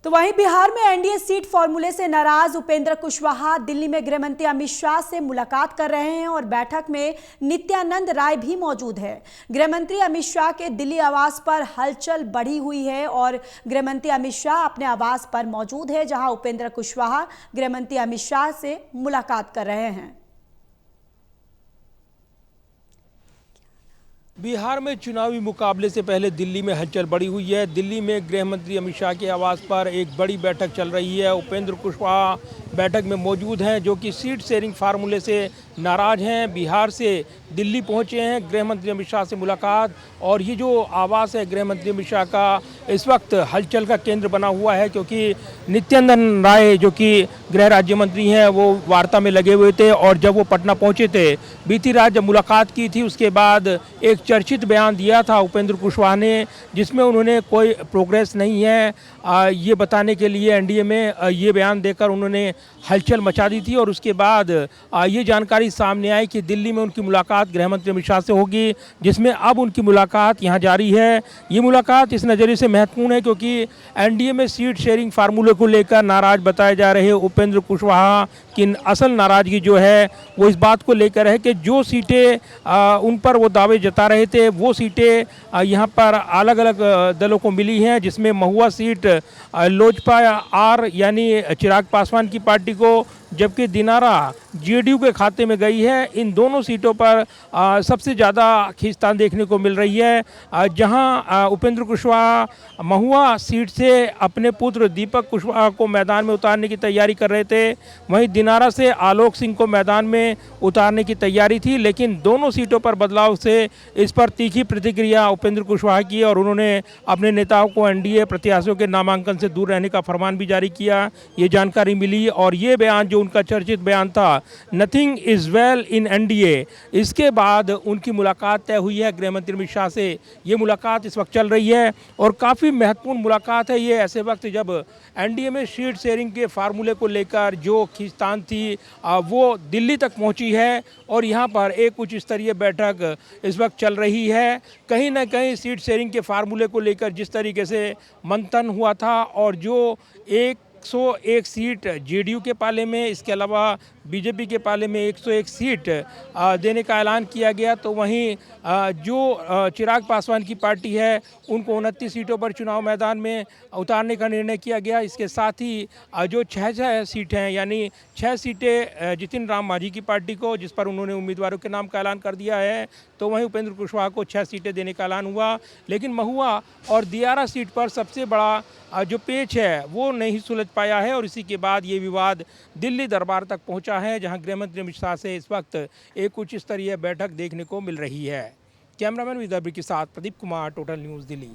तो वहीं बिहार में एनडीए सीट फॉर्मूले से नाराज उपेंद्र कुशवाहा दिल्ली में गृह मंत्री अमित शाह से मुलाकात कर रहे हैं और बैठक में नित्यानंद राय भी मौजूद है। गृह मंत्री अमित शाह के दिल्ली आवास पर हलचल बढ़ी हुई है और गृह मंत्री अमित शाह अपने आवास पर मौजूद है, जहां उपेंद्र कुशवाहा गृह मंत्री अमित शाह से मुलाकात कर रहे हैं। बिहार में चुनावी मुकाबले से पहले दिल्ली में हलचल बढ़ी हुई है। दिल्ली में गृह मंत्री अमित शाह के आवास पर एक बड़ी बैठक चल रही है। उपेंद्र कुशवाहा बैठक में मौजूद हैं, जो कि सीट शेयरिंग फार्मूले से नाराज हैं। बिहार से दिल्ली पहुंचे हैं गृह मंत्री अमित शाह से मुलाकात, और ये जो आवास है गृह मंत्री अमित शाह का इस वक्त हलचल का केंद्र बना हुआ है, क्योंकि नित्यानंद राय जो कि गृह राज्य मंत्री हैं वो वार्ता में लगे हुए थे। और जब वो पटना पहुंचे थे बीती रात, जब मुलाकात की थी, उसके बाद एक चर्चित बयान दिया था उपेंद्र कुशवाहा ने, जिसमें उन्होंने कोई प्रोग्रेस नहीं है ये बताने के लिए एनडीए में ये बयान देकर उन्होंने हलचल मचा दी थी। और उसके बाद ये जानकारी सामने आई कि दिल्ली में उनकी मुलाकात गृह मंत्री अमित शाह से होगी, जिसमें अब उनकी मुलाकात यहाँ जारी है। ये मुलाकात इस नज़रिए से महत्वपूर्ण है क्योंकि एनडीए में सीट शेयरिंग फार्मूले को लेकर नाराज बताए जा रहे उपेंद्र कुशवाहा की असल नाराजगी जो है वो इस बात को लेकर है कि जो सीटें उन पर वो दावे जता रहे थे, वो सीटें यहाँ पर अलग अलग दलों को मिली हैं, जिसमें महुआ सीट लोजपा आर यानी चिराग पासवान की पार्टी को, जबकि दिनारा जेडीयू के खाते में गई है। इन दोनों सीटों पर सबसे ज़्यादा खींचतान देखने को मिल रही है। जहां उपेंद्र कुशवाहा महुआ सीट से अपने पुत्र दीपक कुशवाहा को मैदान में उतारने की तैयारी कर रहे थे, वहीं दिनारा से आलोक सिंह को मैदान में उतारने की तैयारी थी। लेकिन दोनों सीटों पर बदलाव से इस पर तीखी प्रतिक्रिया उपेंद्र कुशवाहा की, और उन्होंने अपने नेताओं को एनडीए प्रत्याशियों के नामांकन से दूर रहने का फरमान भी जारी किया, ये जानकारी मिली। और ये बयान जो उनका चर्चित बयान था, nothing is well in NDA, इसके बाद उनकी मुलाकात तय हुई है गृह मंत्री अमित शाह से। ये मुलाकात इस वक्त चल रही है और काफ़ी महत्वपूर्ण मुलाकात है ये ऐसे वक्त जब एनडीए में सीट शेयरिंग के फार्मूले को लेकर जो खींचतान थी वो दिल्ली तक पहुंची है, और यहाँ पर एक उच्च स्तरीय बैठक इस वक्त चल रही है। कहीं ना कहीं सीट शेयरिंग के फार्मूले को लेकर जिस तरीके से मंथन हुआ था, और जो 101 सीट जेडीयू के पाले में, इसके अलावा बीजेपी के पाले में 101 सीट देने का ऐलान किया गया, तो वहीं जो चिराग पासवान की पार्टी है उनको 29 सीटों पर चुनाव मैदान में उतारने का निर्णय किया गया। इसके साथ ही जो 6 सीटें हैं, यानी 6 सीटें जितिन राम मांझी की पार्टी को, जिस पर उन्होंने उम्मीदवारों के नाम का ऐलान कर दिया है, तो वहीं उपेंद्र कुशवाहा को 6 सीटें देने का ऐलान हुआ। लेकिन महुआ और दियारा सीट पर सबसे बड़ा जो पेच है वो नहीं सुलझ पाया है, और इसी के बाद ये विवाद दिल्ली दरबार तक पहुंचा है, जहां गृह मंत्री अमित शाह से इस वक्त एक उच्च स्तरीय बैठक देखने को मिल रही है। कैमरामैन विदर्भ के साथ प्रदीप कुमार, टोटल न्यूज़ दिल्ली।